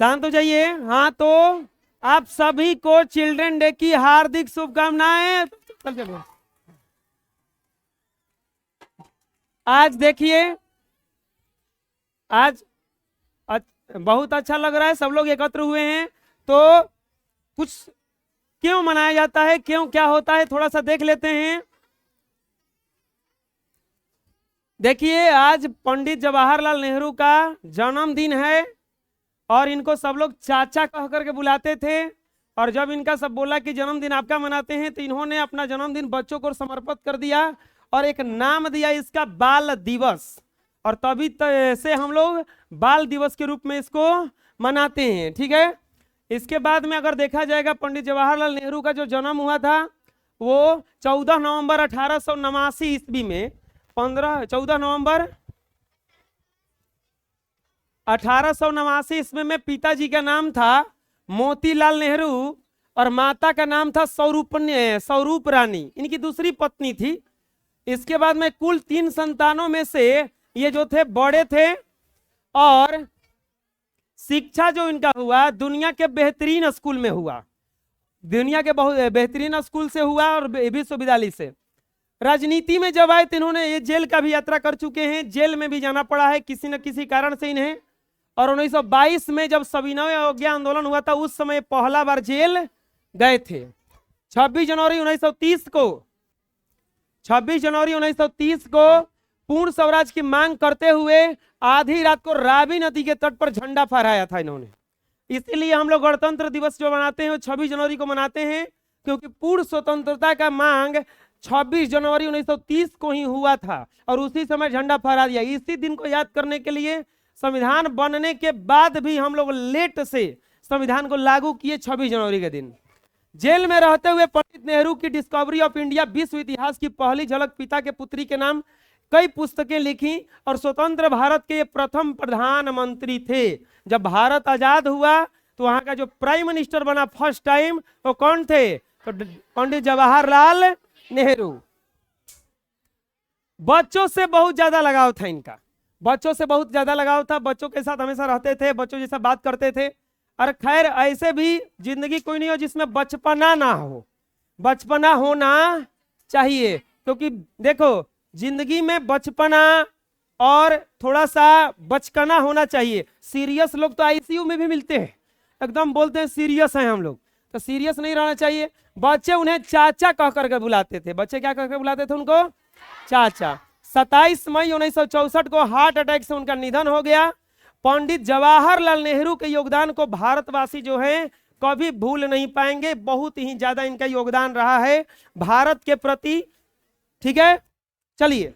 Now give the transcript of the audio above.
शांत हो जाइए। हाँ, तो आप सभी को चिल्ड्रन डे की हार्दिक शुभकामनाएं। आज देखिए, आज बहुत अच्छा लग रहा है, सब लोग एकत्र हुए हैं। तो कुछ क्यों मनाया जाता है, क्यों क्या होता है, थोड़ा सा देख लेते हैं। देखिए, आज पंडित जवाहरलाल नेहरू का जन्मदिन है और इनको सब लोग चाचा कह करके बुलाते थे। और जब इनका सब बोला कि जन्मदिन आपका मनाते हैं, तो इन्होंने अपना जन्मदिन बच्चों को समर्पित कर दिया और एक नाम दिया इसका बाल दिवस। और तभी से हम लोग बाल दिवस के रूप में इसको मनाते हैं। ठीक है। इसके बाद में अगर देखा जाएगा, पंडित जवाहरलाल नेहरू का जो जन्म हुआ था वो 14 नवंबर 1889 ईस्वी में, 14 नवंबर 1889 ईस्वी में पिताजी का नाम था मोतीलाल नेहरू और माता का नाम था स्वरूप रानी, इनकी दूसरी पत्नी थी। इसके बाद में कुल 3 संतानों में से ये जो थे बड़े थे और शिक्षा जो इनका हुआ दुनिया के बेहतरीन स्कूल में हुआ, दुनिया के बहुत बेहतरीन स्कूल से हुआ और विश्वविद्यालय से। राजनीति में जब आए तो इन्होंने ये जेल का भी यात्रा कर चुके हैं, जेल में भी जाना पड़ा है किसी न किसी कारण से इन्हें। और 1922 में जब सविनय अवज्ञा आंदोलन हुआ था उस समय पहला बार जेल गए थे। 26 जनवरी 1930 को पूर्ण स्वराज की मांग करते हुए आधी रात को रावी नदी के तट पर झंडा फहराया था इन्होंने। इसीलिए हम लोग गणतंत्र दिवस जो मनाते हैं वो 26 जनवरी को मनाते हैं, क्योंकि पूर्ण स्वतंत्रता का मांग 26 जनवरी 1930 को ही हुआ था और उसी समय झंडा फहरा दिया। इसी दिन को याद करने के लिए संविधान बनने के बाद भी हम लोग लेट से संविधान को लागू किए 26 जनवरी के दिन। जेल में रहते हुए पंडित नेहरू की डिस्कवरी ऑफ इंडिया विश्व इतिहास की पहली झलक, पिता के पुत्री के नाम कई पुस्तकें लिखी और स्वतंत्र भारत के प्रथम प्रधानमंत्री थे। जब भारत आजाद हुआ तो वहां का जो प्राइम मिनिस्टर बना फर्स्ट टाइम वो कौन थे? तो पंडित जवाहरलाल नेहरू। बच्चों से बहुत ज्यादा लगाव था इनका, बच्चों से बहुत ज्यादा लगाव था, बच्चों के साथ हमेशा रहते थे, बच्चों जैसा बात करते थे। और खैर ऐसे भी जिंदगी कोई नहीं हो जिसमें बचपना ना हो, बचपना होना चाहिए। क्योंकि देखो जिंदगी में बचपना और थोड़ा सा बचकाना होना चाहिए। सीरियस लोग तो आईसीयू में भी मिलते हैं, एकदम बोलते हैं सीरियस हैं हम लोग, तो सीरियस नहीं रहना चाहिए। बच्चे उन्हें चाचा कह करके बुलाते थे। बच्चे क्या कहकर बुलाते थे उनको? चाचा। 27 मई 1964 को हार्ट अटैक से उनका निधन हो गया। पंडित जवाहरलाल नेहरू के योगदान को भारतवासी जो हैं कभी भूल नहीं पाएंगे। बहुत ही ज्यादा इनका योगदान रहा है भारत के प्रति। ठीक है, चलिए